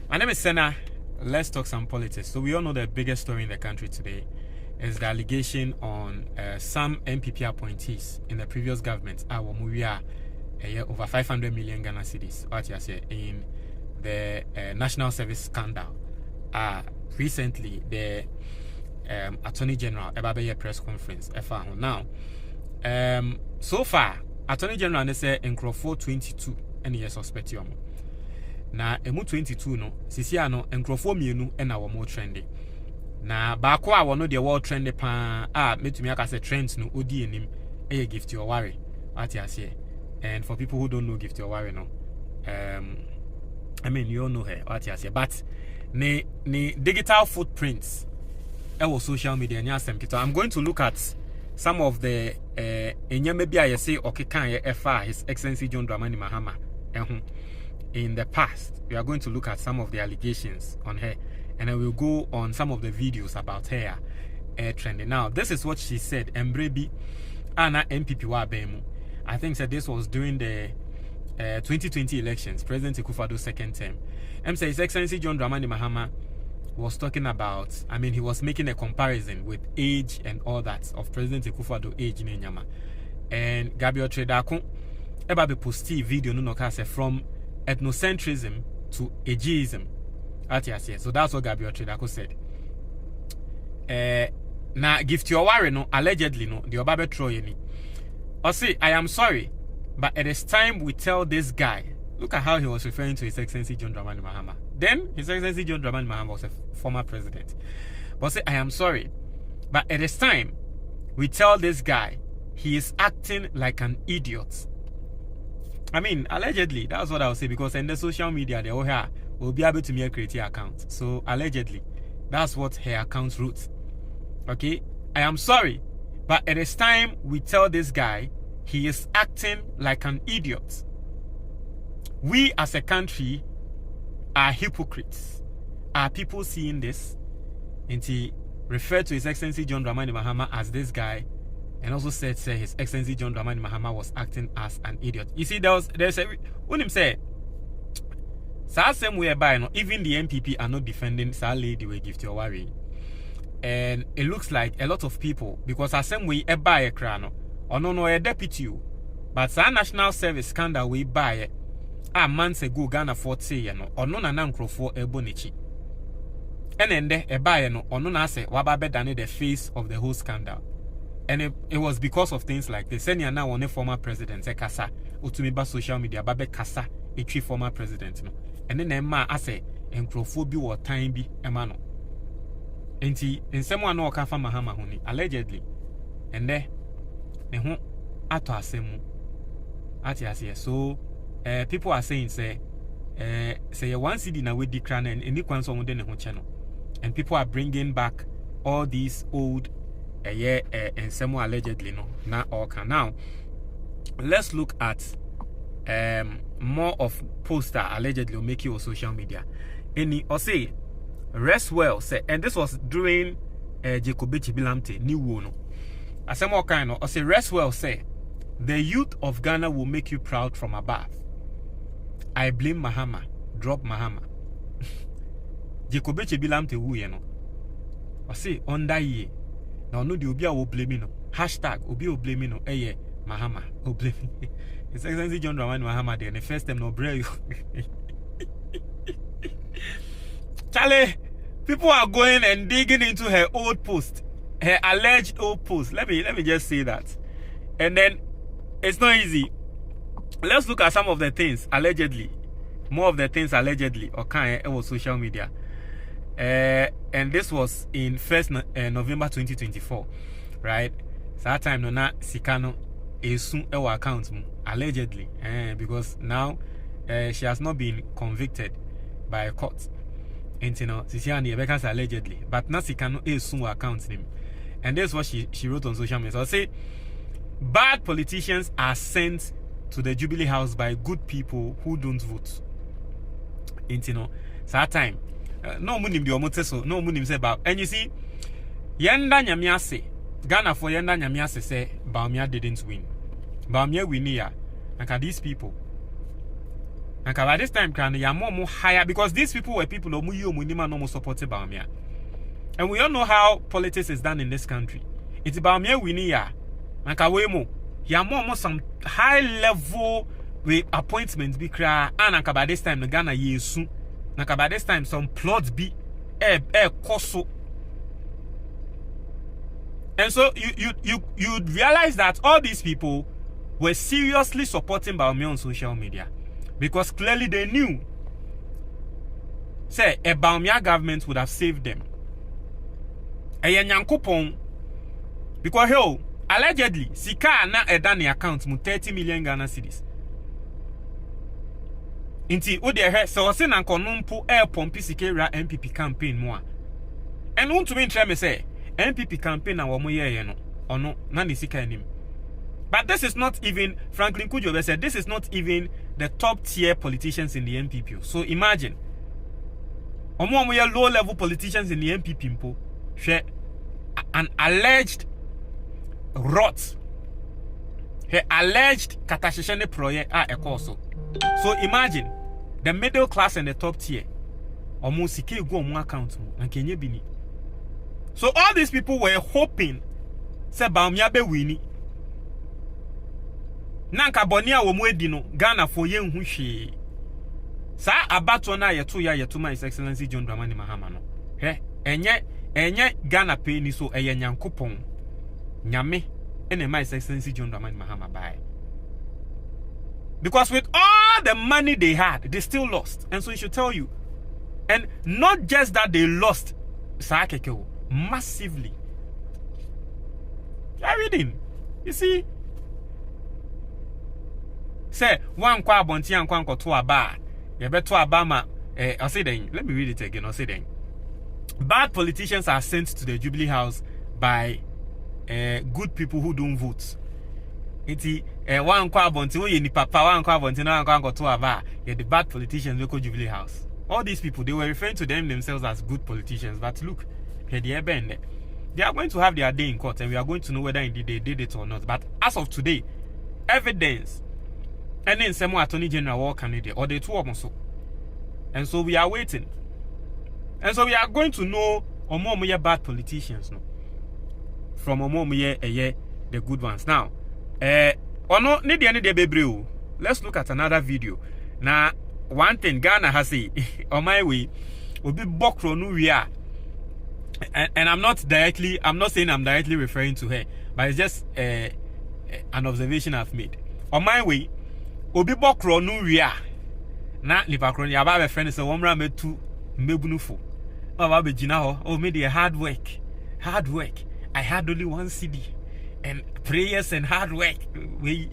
My name is Senna. Let's talk some politics. So we all know the biggest story in the country today is the allegation on some NPP appointees in the previous government. Over 500 million Ghana cedis. What you say in the national service scandal. Recently, the Attorney General Ebabe press conference. Now, so far, Attorney General say in 22 and he suspect you. Na emu 22 no sisia no enkrofo mienu na wo mo trendy na baako a wono de wo trendy pa metumi aka say trends no odi enim gift your worry what you say. And for people who don't know gift your worry no I mean you all know her what you say, but ne digital footprints social media nya semkito. I'm going to look at some of the maybe I say okay kan His Excellency John Dramani Mahama in the past. We are going to look at some of the allegations on her, and then we'll go on some of the videos about her trending. Now, this is what she said. Embrebi Anna NPP wa bemu. I think that this was during the 2020 elections, President Ekufuado's second term. Say His Excellency John Dramani Mahama was talking about, I mean, he was making a comparison with age and all that of President Ekufuado age in Enyama. And Gabriel Tredakun eba be posti video no kase from ethnocentrism to ageism. So that's what Gabriel Tredako said. Na gift your worry no allegedly no the obabe troye ni. Or say I am sorry, but it is time we tell this guy. Look at how he was referring to His Excellency John Dramani Mahama. Then His Excellency John Dramani Mahama was a former president. But say I am sorry, but it is time we tell this guy he is acting like an idiot. I mean, allegedly, that's what I would say, because in the social media, they all here will be able to make a creative account. So, allegedly, that's what her account wrote. Okay? I am sorry, but it is time we tell this guy he is acting like an idiot. We as a country are hypocrites. Are people seeing this? And he referred to His Excellency John Dramani Mahama as this guy, and also said His Excellency John Dramani Mahama was acting as an idiot. You see, there's a when him say same whereby even the NPP are not defending Sa lady we give to your worry. And it looks like a lot of people, because the same way a buy a crano or no a deputy, but Sa national service scandal we buy it months ago Ghana 40 or no nankro for a bonichi. And then there a buy or no na say wababe than the face of the whole scandal. And it was because of things like this. Senya now on a former president, Kasa, Utumiba social media, Babe Kasa, a chief former president. And then Emma ase encrophobia or time be emano. And someone no kafa Mahama huni, allegedly. And there ato asemu. Ati so people are saying say one CD na we decran and any kwan so mo de ne ho channel. And people are bringing back all these old and some allegedly no now all can. Now let's look at more of poster allegedly will make you on social media. Any or say rest well say, and this was during Jacobechi Bilamte new no as some more kind of or say rest well say the youth of Ghana will make you proud from above. I blame Mahama, drop Mahama. Jacobechi Bilamte wu no or say under ye. Now no the Obia will blame no. Hashtag Obi will blame no. Mahama will blame. His Excellency John Dramani Mahama there. The first time no brave. Charlie, people are going and digging into her old post, her alleged old post. Let me just say that, and then it's not easy. Let's look at some of the things allegedly, more of the things allegedly occurring on social media. And this was in 1st November 2024, right? So that time no na Sikano is soon our account allegedly, because now she has not been convicted by a court. And you know, Sisiani Rebecca's allegedly, but now Sikano is soon account name. And this is what she wrote on social media. So I say, bad politicians are sent to the Jubilee House by good people who don't vote. And you know, so that time. No munim the omoteso, no munim say about. And you see, Yenda Nyamiase, Ghana for Yenda Nyamiase say Baumia didn't win. Baumia win here. And these people And by this time, you are more higher because these people were people who no supported Baumia. And we all know how politics is done in this country. It's Baumia winning ya. And Kawemo, you are more some high level with appointments be cry. And by this time, the Ghana years soon. And by this time, some plots be koso. And so you realize that all these people were seriously supporting Baumia on social media because clearly they knew, say, a Baumia government would have saved them. Because hell, allegedly, Sika na edani account mu 30 million Ghana cedis. Inti ode he se wose na nkonumpo pompi sike ra NPP campaign mo a. And won to me try me say NPP campaign na wo mo ye no ono na ne sika anim. But this is not even, Franklin Kujobe said, this is not even the top tier politicians in the NPP. So imagine, omo ye low level politicians in the NPP mpo, share an alleged rot, he alleged katashishene project ekoso. So imagine the middle class and the top tier, omo sike go omo account mo na kenye bini. So all these people were hoping, say Baumia be wini. Nanka bonia wo mu edi no Ghana for ye hu hwe sa abato na yeto ya yetuma His Excellency John Dramani Mahama no he enye Ghana pe ni so eye nyankopon nyame ene His Excellency John Dramani Mahama bai, because with all the money they had they still lost. And so it should tell you, and not just that they lost massively. Everything, you see. Say one kwa bonti and kwa to aba. You better Obama. I'll say then. Let me read it again. I'll say then. Bad politicians are sent to the Jubilee House by good people who don't vote. Iti one kwa bonti wo ye ni papa one kwa bonti na one kwa to aba. Yeah, the bad politicians local Jubilee House. All these people, they were referring to themselves as good politicians. But look, they are going to have their day in court, and we are going to know whether indeed they did it or not. But as of today, evidence. And then some Attorney General or Canada or the two of them so. And so we are waiting. And so we are going to know omo bad politicians no from omo the good ones. Now, ono need the bebre. Let's look at another video. Now, one thing Ghana has say on my way will be bokro no we are. And I'm not saying I'm directly referring to her, but it's just an observation I've made. On my way, obi bokro no wia na lipakro ya ba be friend say womra metu mebunufo ba be gina ho oh me the hard work I had only one CD and prayers and hard work we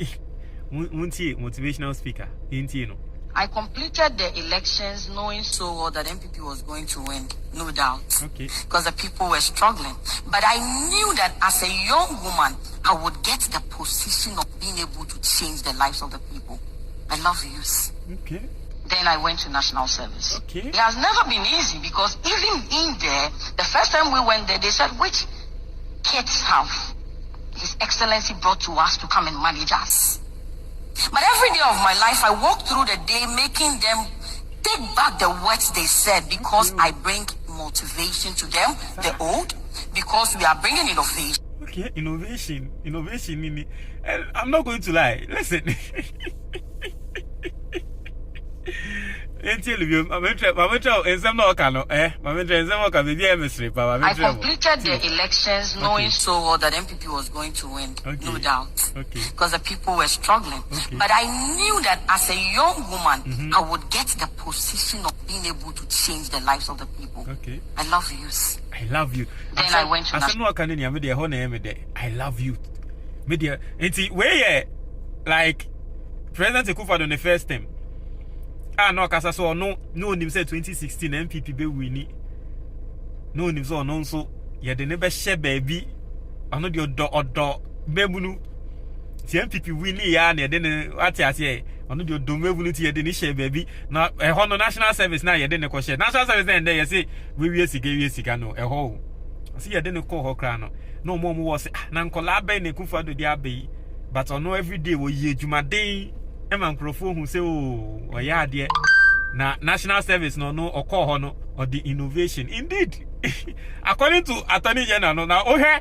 motivational speaker inti no. I completed the elections knowing so well that NPP was going to win, no doubt. Okay. Because the people were struggling. But I knew that as a young woman, I would get the position of being able to change the lives of the people. I love youth. Okay. Then I went to national service. Okay. It has never been easy because even in there, the first time we went there, they said, which kids have His Excellency brought to us to come and manage us? But every day of my life, I walk through the day making them take back the words they said because I bring motivation to them, the old, because we are bringing innovation. Okay, innovation. And I'm not going to lie. Listen. I completed the elections knowing so well that NPP was going to win, no doubt. Okay. Because the people were struggling. Okay. But I knew that as a young woman, I would get the position of being able to change the lives of the people. Okay. I love youth. I love you. Then I went to I love you. Media. Where like President Akufo-Addo the first time. No, because so no him say 2016 NPP be winning. No him so no so ye de never share baby. Ano the odo memunu. Ti NPP winning ya na de ne ati ase. Ano the odo memunu ti ye de ne share baby. Na no national service na ye de ne ko share. National service na dey ye say we sika no ho. See ye de ne ko ho kra no. No more was na nkola be ne Akufo-Addo di abe. But ono every day wo ye dwumaden Emma Crofo who say, oh, yeah, dear. Na national service no or no or the innovation. Indeed, according to Attorney General, no now okay.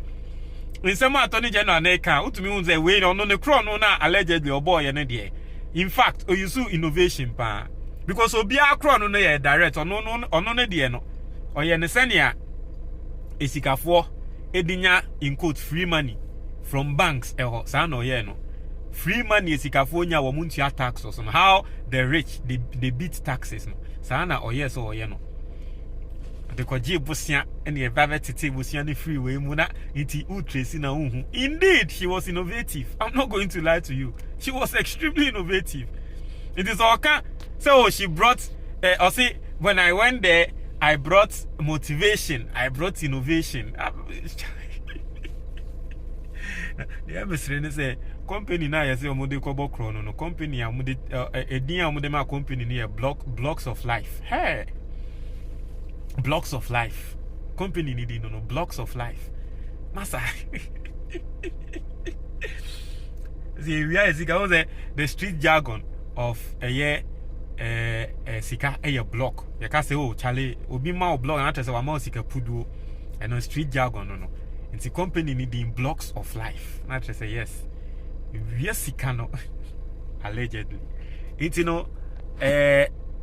In some Attorney General neka, utumi unze way no the crown no na allegedly or boy and dear. In fact, you sue innovation pa because obia crown no ye direct or no dear no or ye nesenia esikafo edinya in quote free money from banks eho sa no ye no. Free money is California or Muntia tax or somehow the rich they beat taxes no. Sana or yes or no. The Koji Busia and the Bavetiti Busiani freeway Muna iti utres in a uhu. Indeed, she was innovative. I'm not going to lie to you. She was extremely innovative. It is all kind. So she brought or see when I went there, I brought motivation, I brought innovation. The emissary say company na yesi omude kobo krono no company amude edin amude ma company near blocks of life. Hey, blocks of life. Company need no blocks of life. Masa. See, we are the street jargon of a year sika a block. You can say oh Charlie obi ma block and after say wa ma sika pudu and on street jargon no. It's a company needing blocks of life. Not just say yes. Yes, he cannot. Allegedly. It's no.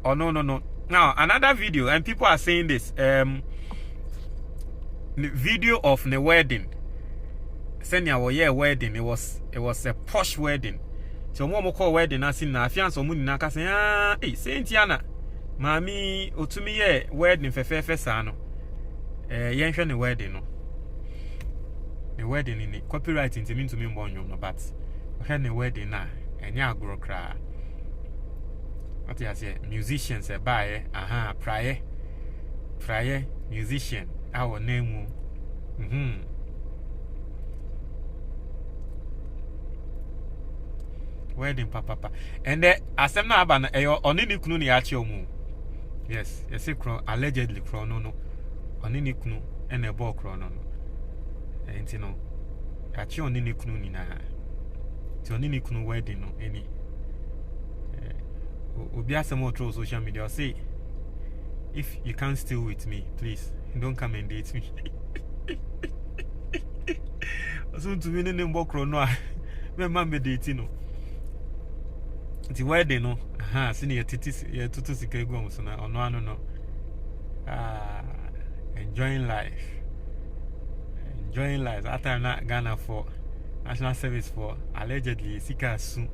Oh no. Now another video, and people are saying this. The video of the wedding. Senior wedding. It was a posh wedding. So more call wedding. I seen na fiance omu na ka say hey Saint Yana, mami otumi ye wedding fefe sano. Yenhwe ne wedding no. The wedding in the copyright into me to me born no but when the wedding na enya agro kra what you say musicians buy prior musician our name wedding papa and the asem na aba na oni ni kunu ni achi omu yes say allegedly kro no oni ni kunu and e ball kro no and you know, achi oni ni kunu ni na ti oni ni kunu wedding no any obi asem on social media say if you can't still with me please don't come and date me so to me ne mbokro no me man be date no ti wedding no sini ye tutu sika egu am so na ono ano no enjoying life that time na Ghana for national service for allegedly sika soon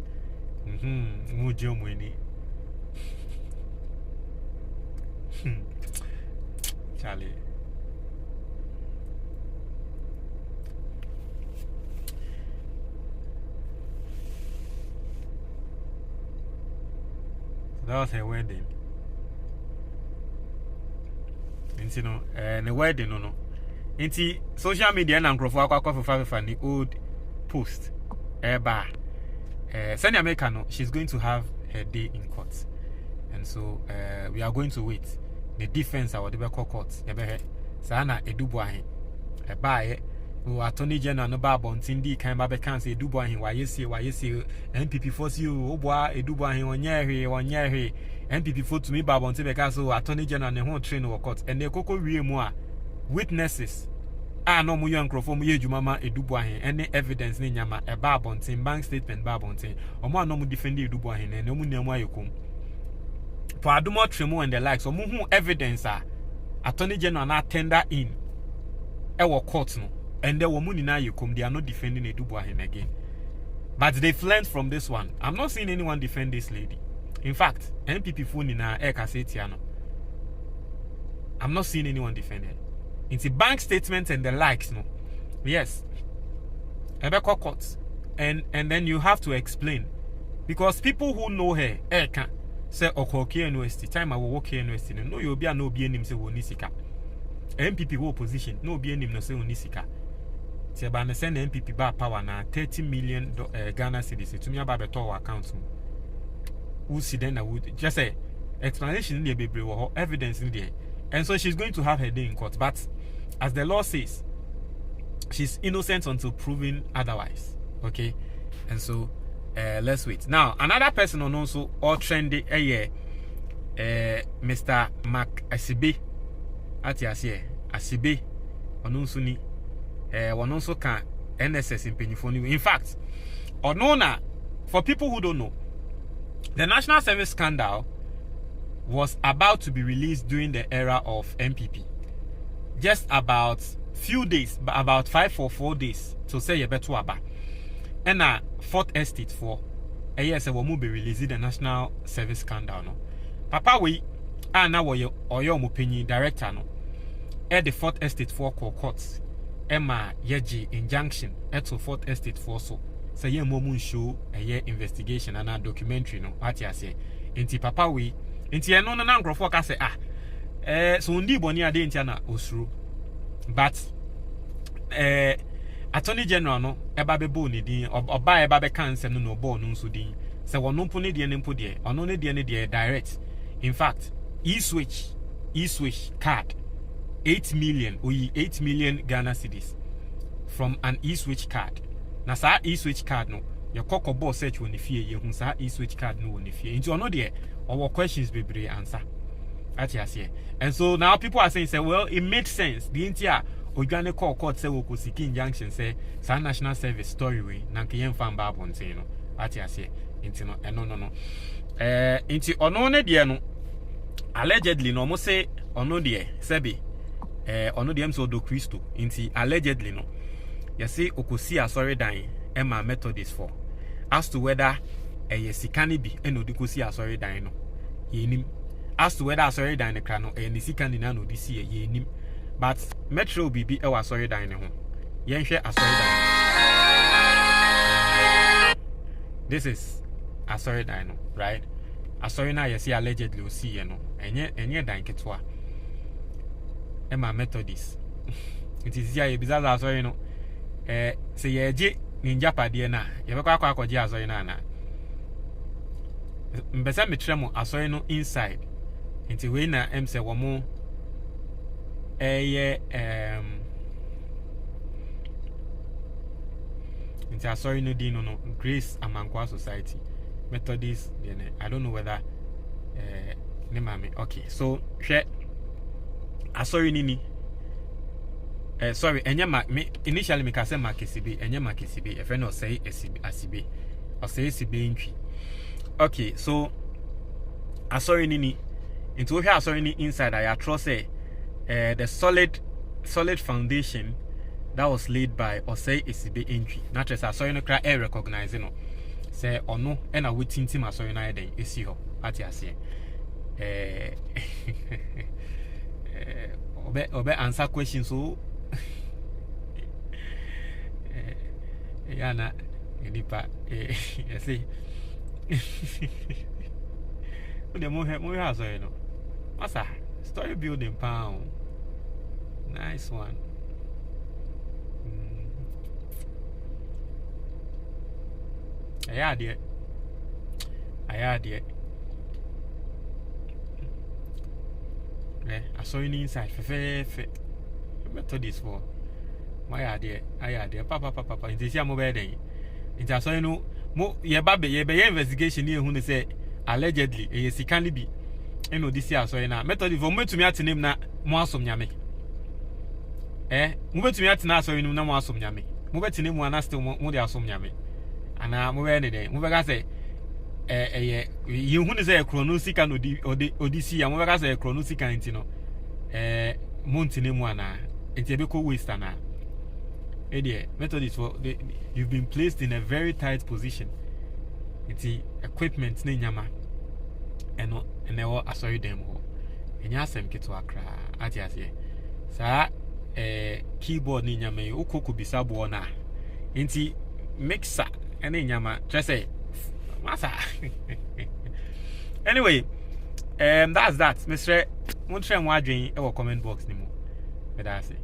mujo mweni Charlie that was her wedding. And you know, the wedding no. Inti social media na nkrofo akwa for the old post. Senior America no, she's going to have her day in court. And so we are going to wait. The defense or the court. Sana edubwa hin. Attorney General no ba bontindi kan ba be kan say edubwa hin why you say NPP force you obwa edubwa hin onye hwe NPP for to me ba bonti be kan so Attorney General ne ho train wo court and the koko wie mu a witnesses no mu yan krofo mu ye jumama edubwa hin any evidence ne nyama e ba bonti bank statement ba bonti omo no mu defend edubwa hin ne mu nemu ayekom for adumo tremo and the likes omo hu evidence Attorney General na tender in e court no. And the woman in Ayekom, they are not defending Edubuahin again. But they've learned from this one. I'm not seeing anyone defend this lady. In fact, NPP phone in our Ekasetiano. I'm not seeing anyone defend her. It's a bank statement and the likes, no. Yes. Ebeko court. And then you have to explain. Because people who know her, Eka, say Okoke University, time I will work here University, no, you'll be a no be name say Wonisika. NPP wo opposition, no be name no say Wonisika. Se ba na send NPP ba power na 30 million Ghana cedis to me about beto account who see then would just say explanation in the baby or evidence in there, and so she's going to have her day in court. But as the law says, she's innocent until proven otherwise. Okay, and so let's wait. Now another person on also all trendy Mr. Mac Asibe ati ase Asibe on also ni one also can NSS in Penifoni. In fact, Onona, for people who don't know, the National Service scandal was about to be released during the era of NPP. Just about few days, about 5 or 4 days to say you better aba. And fourth estate for a year say will be releasing the National Service scandal no. Papa we now or your opinion director no. The fourth estate for courts. Emma yeji injunction to fourth estate for so. Say ye momun show a year investigation and a documentary no. What you say? Inti papa we inti no na nkrofo ka say so ndi boni ade inti na osuru. But Attorney General no eba bebo ni din oba eba be kan nsem no obo no nso din se wono mpo ne de ne mpo de ono ne de ne de direct. In fact, e-switch card 8 million Ghana cedis from an e-switch card. Na sa e-switch card no your kokobo search woni fie ye hu sa e-switch card no woni fie. Nti ono de our questions bebre answer. And so now people are saying, say, well, it made sense. The India Ogane call court say woko siki injunction say sa national service story we nanke yen fan ba bon say no. Atiase. Inti no no. Inti ono ne de no allegedly no mo say ono de sebi ono de so do Christo. Inti allegedly no. You see okosi asori dan Emma Methodist for. As to whether sikani bi eno dikosi asori dan no. Yenim. As to whether asori dan ne kra no sikani na no disi yenim. But Metro BB ewa asori dan ne ho. Yenhwe asori dan. This is asori dan no, right? Asori na yesi allegedly o see no. Enye dan ketwa. Emma Methodist. It is here bizaza asori no. Se yeje ninja pade na ye bekwa akwaje asori na na. Mbesa metremo asori no inside. Nti we na say womo nti asori no di no Grace Amankwa Society Methodist I don't know whether ne mame. Okay, so hwe asori nini sorry me initially me ka say makesibe makesibe e fe no say asibe or say sibe ntwi. Okay, so asori nini into here asori ni inside I trust say the solid foundation that was laid by Osei Esibe entry. Not just asori no cry recognize no. Say ono and a waiting team asori na den esi ho. Ati ase. Obe answer questions so yana nipa see. The mo asori no. Masa story building pound. Nice one. I had it. I saw you inside. Fe. Methodist for my idea. Papa. It is your mobile day. It has so no mo ye babe ye be investigation here who say allegedly it can be. Eno this year so na Methodist for me to me at name na mo asom nyame. Mo betumi atena so enu na mo asom nyame. Mo betene mu ana still mo de asom nyame. Ana mo we ne den. Mo be ka say ye hu ne say ekrono sika no odi si ya mo be ka say ekrono sika nti no. Mo ntene mu ana. Enti e be ko waste ana. Methodist for you've been placed in a very tight position. Enti equipment ne nyama. Eno enewo asori dem ho. Enya asem keto akra. Ati ase. Sa keyboard ni nyama ukoko bisabo na nti mixer ene nyama say masa. Anyway, that's that. Mr. Montreal mo adwen e wo comment box ni mo. That's it.